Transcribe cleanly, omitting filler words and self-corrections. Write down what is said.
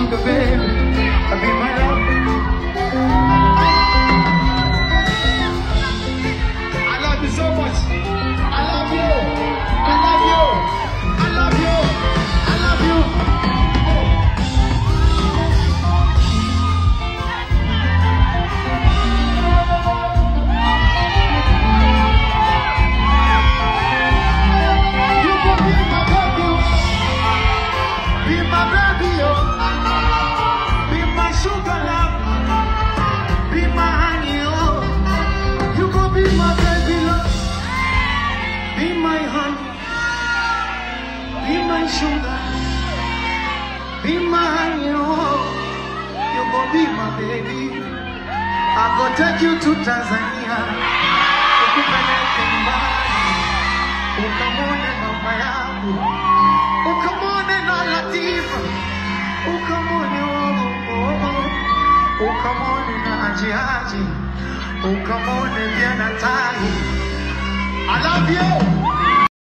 sugar baby, I'll be my love. I love you so much. I love you. I love you. I love you. I love you. You can be my baby. Be my baby, be my sugar love, be my honey, oh. You go be my baby love, be my honey, be my sugar, be my honey, oh. You go be my baby. I go take you to Tanzania. Ukupeleke mbali, ukamwone mama yangu, ukamwone na Latifa, ukamwone ukamwone na Ajiaji, ukamwone pia na Tai. I love you.